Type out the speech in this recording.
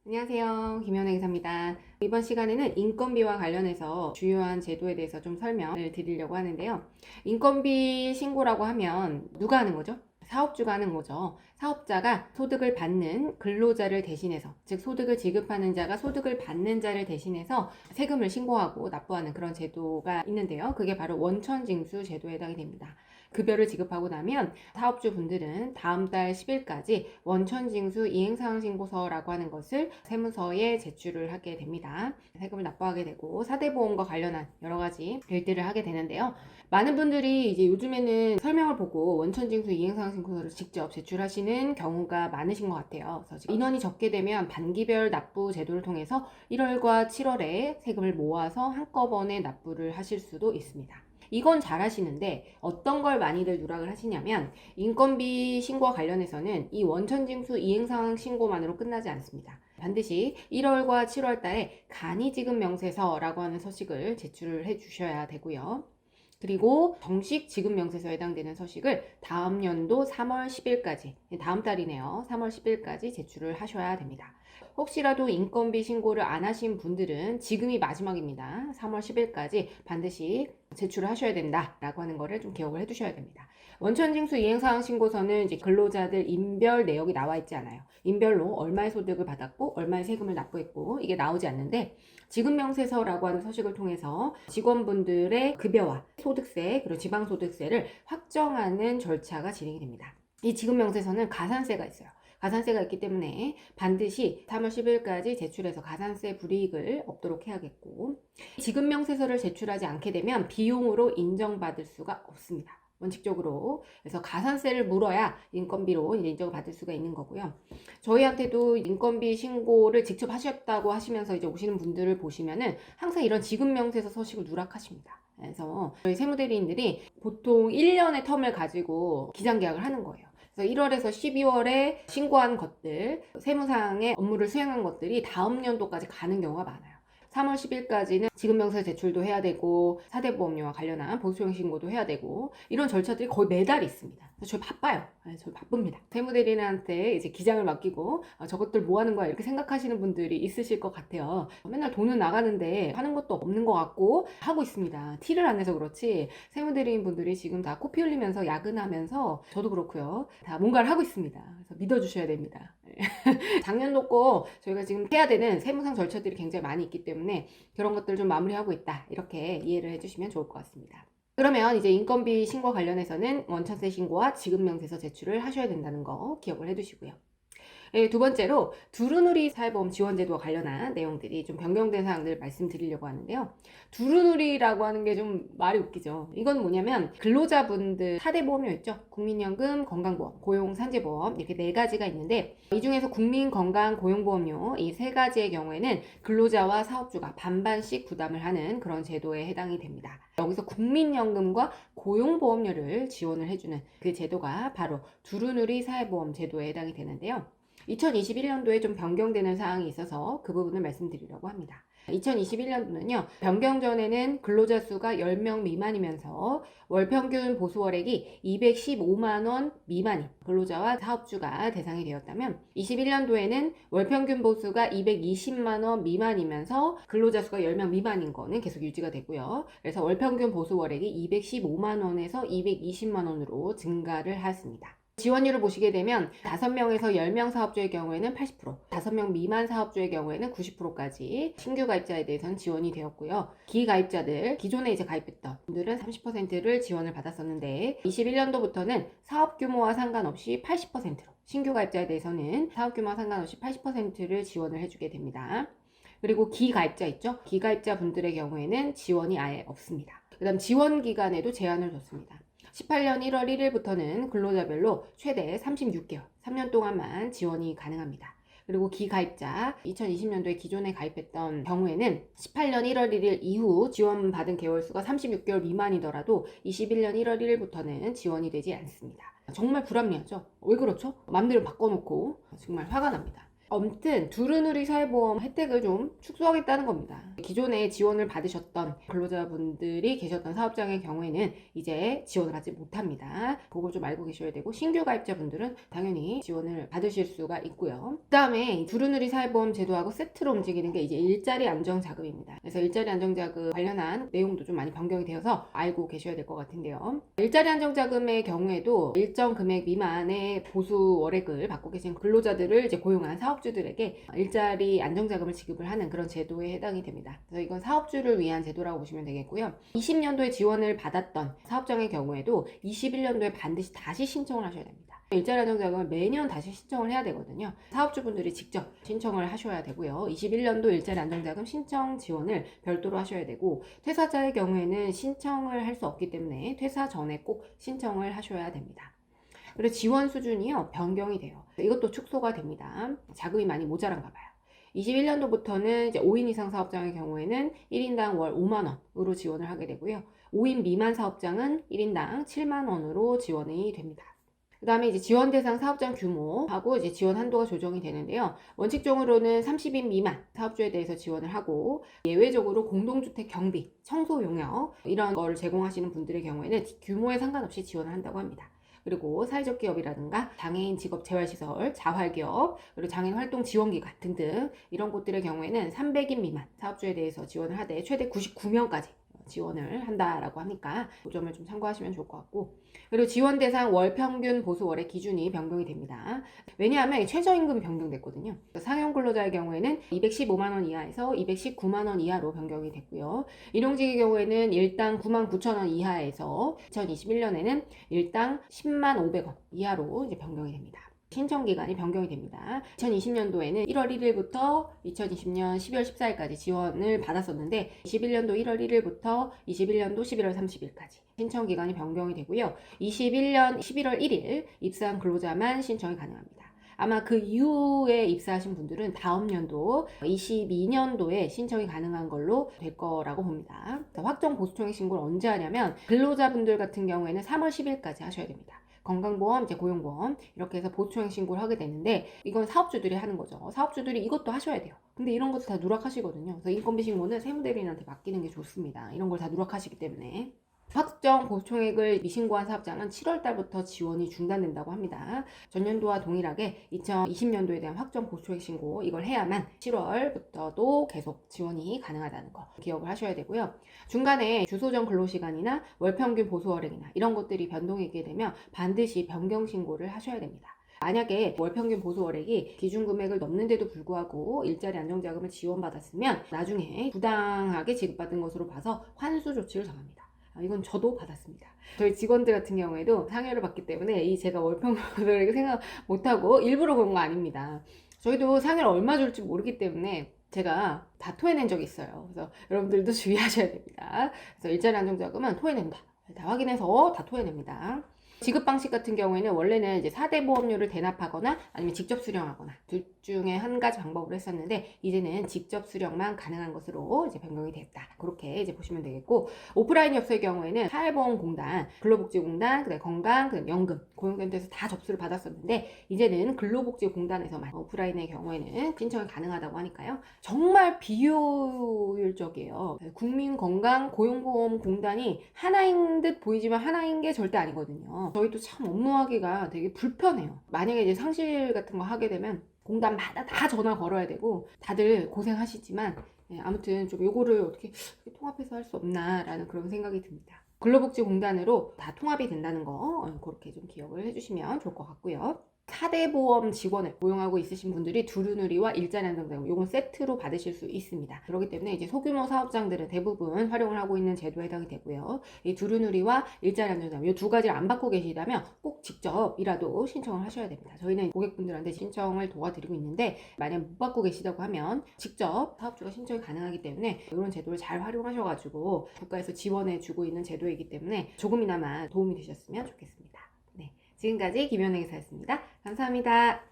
안녕하세요. 김연애 기사입니다. 이번 시간에는 인건비와 관련해서 주요한 제도에 대해서 좀 설명을 드리려고 하는데요. 인건비 신고라고 하면 누가 하는 거죠? 사업주가 하는 거죠. 사업자가 소득을 받는 근로자를 대신해서, 즉 소득을 지급하는 자가 소득을 받는 자를 대신해서 세금을 신고하고 납부하는 그런 제도가 있는데요. 그게 바로 원천징수 제도에 해당이 됩니다. 급여를 지급하고 나면 사업주 분들은 다음 달 10일까지 원천징수 이행사항신고서라고 하는 것을 세무서에 제출을 하게 됩니다. 세금을 납부하게 되고 사대보험과 관련한 여러 가지 일들을 하게 되는데요. 많은 분들이 이제 요즘에는 설명을 보고 원천징수 이행사항신고서를 직접 제출하시는 경우가 많으신 것 같아요. 그래서 인원이 적게 되면 반기별 납부 제도를 통해서 1월과 7월에 세금을 모아서 한꺼번에 납부를 하실 수도 있습니다. 이건 잘 하시는데 어떤 걸 많이들 누락을 하시냐면 인건비 신고와 관련해서는 이 원천징수 이행사항 신고만으로 끝나지 않습니다. 반드시 1월과 7월 달에 간이지급명세서라고 하는 서식을 제출을 해 주셔야 되고요. 그리고 정식 지급명세서에 해당되는 서식을 다음 연도 3월 10일까지, 다음 달이네요. 3월 10일까지 제출을 하셔야 됩니다. 혹시라도 인건비 신고를 안 하신 분들은 지금이 마지막입니다. 3월 10일까지 반드시 제출을 하셔야 된다라고 하는 거를 좀 기억을 해 두셔야 됩니다. 원천징수 이행사항 신고서는 이제 근로자들 인별 내역이 나와 있지 않아요. 인별로 얼마의 소득을 받았고 얼마의 세금을 납부했고 이게 나오지 않는데 지급명세서라고 하는 서식을 통해서 직원분들의 급여와 소득세 그리고 지방소득세를 확정하는 절차가 진행이 됩니다. 이 지급명세서는 가산세가 있어요. 가산세가 있기 때문에 반드시 3월 10일까지 제출해서 가산세 불이익을 없도록 해야겠고, 지급명세서를 제출하지 않게 되면 비용으로 인정받을 수가 없습니다. 원칙적으로. 그래서 가산세를 물어야 인건비로 인정을 받을 수가 있는 거고요. 저희한테도 인건비 신고를 직접 하셨다고 하시면서 이제 오시는 분들을 보시면은 항상 이런 지급명세서 서식을 누락하십니다. 그래서 저희 세무대리인들이 보통 1년의 텀을 가지고 기장계약을 하는 거예요. 그래서 1월에서 12월에 신고한 것들, 세무상의 업무를 수행한 것들이 다음 연도까지 가는 경우가 많아요. 3월 10일까지는 지급명세 제출도 해야 되고 사대보험료와 관련한 보수형 신고도 해야 되고 이런 절차들이 거의 매달 있습니다. 저 바빠요. 저 바쁩니다. 세무대리인한테 이제 기장을 맡기고 저것들 뭐 하는 거야 이렇게 생각하시는 분들이 있으실 것 같아요. 맨날 돈은 나가는데 하는 것도 없는 것 같고 하고 있습니다. 티를 안 내서 그렇지 세무대리인 분들이 지금 다 코피 흘리면서 야근하면서 저도 그렇고요. 다 뭔가를 하고 있습니다. 그래서 믿어주셔야 됩니다. 작년도 거 저희가 지금 해야 되는 세무상 절차들이 굉장히 많이 있기 때문에 그런 것들을 좀 마무리하고 있다 이렇게 이해를 해주시면 좋을 것 같습니다. 그러면 이제 인건비 신고 관련해서는 원천세 신고와 지급명세서 제출을 하셔야 된다는 거 기억을 해두시고요. 두 번째로 두루누리 사회보험 지원제도와 관련한 내용들이 좀 변경된 사항들을 말씀드리려고 하는데요. 두루누리라고 하는 게 좀 말이 웃기죠. 이건 뭐냐면 근로자분들 4대 보험료 있죠. 국민연금, 건강보험, 고용산재보험 이렇게 4가지가 있는데 이 중에서 국민건강고용보험료 이 3가지의 경우에는 근로자와 사업주가 반반씩 부담을 하는 그런 제도에 해당이 됩니다. 여기서 국민연금과 고용보험료를 지원을 해주는 그 제도가 바로 두루누리 사회보험 제도에 해당이 되는데요. 2021년도에 좀 변경되는 사항이 있어서 그 부분을 말씀드리려고 합니다. 2021년도는요, 변경 전에는 근로자 수가 10명 미만이면서 월 평균 보수월액이 215만원 미만인 근로자와 사업주가 대상이 되었다면 21년도에는 월 평균 보수가 220만원 미만이면서 근로자 수가 10명 미만인 거는 계속 유지가 되고요. 그래서 월 평균 보수월액이 215만원에서 220만원으로 증가를 하였습니다. 지원율을 보시게 되면 5명에서 10명 사업주의 경우에는 80%, 5명 미만 사업주의 경우에는 90%까지 신규 가입자에 대해서는 지원이 되었고요. 기가입자들, 기존에 이제 가입했던 분들은 30%를 지원을 받았었는데 21년도부터는 사업 규모와 상관없이 80%로 신규 가입자에 대해서는 사업 규모와 상관없이 80%를 지원을 해주게 됩니다. 그리고 기가입자 있죠? 기가입자 분들의 경우에는 지원이 아예 없습니다. 그 다음 지원 기간에도 제한을 뒀습니다. 18년 1월 1일부터는 근로자별로 최대 36개월, 3년 동안만 지원이 가능합니다. 그리고 기가입자, 2020년도에 기존에 가입했던 경우에는 18년 1월 1일 이후 지원받은 개월수가 36개월 미만이더라도 21년 1월 1일부터는 지원이 되지 않습니다. 정말 불합리하죠? 왜 그렇죠? 맘대로 바꿔놓고 정말 화가 납니다. 아무튼 두루누리 사회보험 혜택을 좀 축소하겠다는 겁니다. 기존에 지원을 받으셨던 근로자분들이 계셨던 사업장의 경우에는 이제 지원을 받지 못합니다. 그걸 좀 알고 계셔야 되고, 신규 가입자분들은 당연히 지원을 받으실 수가 있고요. 그 다음에 두루누리 사회보험 제도하고 세트로 움직이는 게 이제 일자리 안정자금입니다. 그래서 일자리 안정자금 관련한 내용도 좀 많이 변경이 되어서 알고 계셔야 될 것 같은데요. 일자리 안정자금의 경우에도 일정 금액 미만의 보수 월액을 받고 계신 근로자들을 이제 고용한 사업주들에게 일자리 안정자금을 지급을 하는 그런 제도에 해당이 됩니다. 그래서 이건 사업주를 위한 제도라고 보시면 되겠고요. 20년도에 지원을 받았던 사업장의 경우에도 21년도에 반드시 다시 신청을 하셔야 됩니다. 일자리 안정자금을 매년 다시 신청을 해야 되거든요. 사업주분들이 직접 신청을 하셔야 되고요. 21년도 일자리 안정자금 신청 지원을 별도로 하셔야 되고, 퇴사자의 경우에는 신청을 할 수 없기 때문에 퇴사 전에 꼭 신청을 하셔야 됩니다. 그리고 지원 수준이요, 변경이 돼요. 이것도 축소가 됩니다. 자금이 많이 모자란가 봐요. 21년도부터는 이제 5인 이상 사업장의 경우에는 1인당 월 5만 원으로 지원을 하게 되고요. 5인 미만 사업장은 1인당 7만 원으로 지원이 됩니다. 그 다음에 이제 지원 대상 사업장 규모하고 이제 지원 한도가 조정이 되는데요. 원칙적으로는 30인 미만 사업주에 대해서 지원을 하고, 예외적으로 공동주택 경비, 청소 용역 이런 걸 제공하시는 분들의 경우에는 규모에 상관없이 지원을 한다고 합니다. 그리고 사회적 기업이라든가 장애인 직업 재활시설, 자활기업, 그리고 장애인 활동 지원기관 등등 이런 곳들의 경우에는 300인 미만 사업주에 대해서 지원을 하되 최대 99명까지 지원을 한다라고 하니까 그 점을 좀 참고하시면 좋을 것 같고, 그리고 지원 대상 월 평균 보수 월의 기준이 변경이 됩니다. 왜냐하면 최저임금이 변경됐거든요. 상용 근로자의 경우에는 215만 원 이하에서 219만 원 이하로 변경이 됐고요. 일용직의 경우에는 일당 9만 9천 원 이하에서 2021년에는 일당 10만 500원 이하로 이제 변경이 됩니다. 신청 기간이 변경이 됩니다. 2020년도에는 1월 1일부터 2020년 12월 14일까지 지원을 받았었는데, 21년도 1월 1일부터 21년도 11월 30일까지 신청 기간이 변경이 되고요. 21년 11월 1일 입사한 근로자만 신청이 가능합니다. 아마 그 이후에 입사하신 분들은 다음 연도 22년도에 신청이 가능한 걸로 될 거라고 봅니다. 확정 보수총액 신고를 언제 하냐면, 근로자분들 같은 경우에는 3월 10일까지 하셔야 됩니다. 건강보험, 이제 고용보험 이렇게 해서 보수총액 신고를 하게 되는데, 이건 사업주들이 하는 거죠. 사업주들이 이것도 하셔야 돼요. 근데 이런 것도 다 누락하시거든요. 그래서 인건비 신고는 세무대리인한테 맡기는 게 좋습니다. 이런 걸 다 누락하시기 때문에. 확정 보수총액을 미신고한 사업장은 7월 달부터 지원이 중단된다고 합니다. 전년도와 동일하게 2020년도에 대한 확정 보수총액 신고 이걸 해야만 7월부터도 계속 지원이 가능하다는 거 기억을 하셔야 되고요. 중간에 주소정 근로시간이나 월평균 보수월액이나 이런 것들이 변동이 있게 되면 반드시 변경 신고를 하셔야 됩니다. 만약에 월평균 보수월액이 기준금액을 넘는데도 불구하고 일자리 안정자금을 지원받았으면 나중에 부당하게 지급받은 것으로 봐서 환수 조치를 정합니다. 이건 저도 받았습니다. 저희 직원들 같은 경우에도 상여를 받기 때문에 이 제가 월평균을 생각 못하고 일부러 그런 거 아닙니다. 저희도 상여를 얼마 줄지 모르기 때문에 제가 다 토해낸 적이 있어요. 그래서 여러분들도 주의하셔야 됩니다. 그래서 일자리 안정자금은 토해낸다. 다 확인해서 다 토해냅니다. 지급 방식 같은 경우에는 원래는 이제 4대 보험료를 대납하거나 아니면 직접 수령하거나 둘 중에 한 가지 방법으로 했었는데, 이제는 직접 수령만 가능한 것으로 이제 변경이 됐다. 그렇게 이제 보시면 되겠고, 오프라인 접수의 경우에는 사회보험공단, 근로복지공단, 그다음에 건강, 그다음에 연금, 고용센터에서 다 접수를 받았었는데, 이제는 근로복지공단에서만 오프라인의 경우에는 신청이 가능하다고 하니까요. 정말 비효율적이에요. 국민건강 고용보험공단이 하나인 듯 보이지만 하나인 게 절대 아니거든요. 저희도 참 업무하기가 되게 불편해요. 만약에 이제 상실 같은 거 하게 되면 공단마다 다 전화 걸어야 되고 다들 고생하시지만, 아무튼 좀 요거를 어떻게 통합해서 할 수 없나 라는 그런 생각이 듭니다. 근로복지공단으로 다 통합이 된다는 거 그렇게 좀 기억을 해주시면 좋을 것 같고요. 4대 보험 직원을 고용하고 있으신 분들이 두루누리와 일자리 안정자금 요건 세트로 받으실 수 있습니다. 그렇기 때문에 이제 소규모 사업장들은 대부분 활용을 하고 있는 제도에 해당이 되고요. 이 두루누리와 일자리 안정자금 이 두 가지를 안 받고 계시다면 꼭 직접이라도 신청을 하셔야 됩니다. 저희는 고객분들한테 신청을 도와드리고 있는데, 만약 못 받고 계시다고 하면 직접 사업주가 신청이 가능하기 때문에 이런 제도를 잘 활용하셔가지고 국가에서 지원해 주고 있는 제도이기 때문에 조금이나마 도움이 되셨으면 좋겠습니다. 지금까지 김연애 기사였습니다. 감사합니다.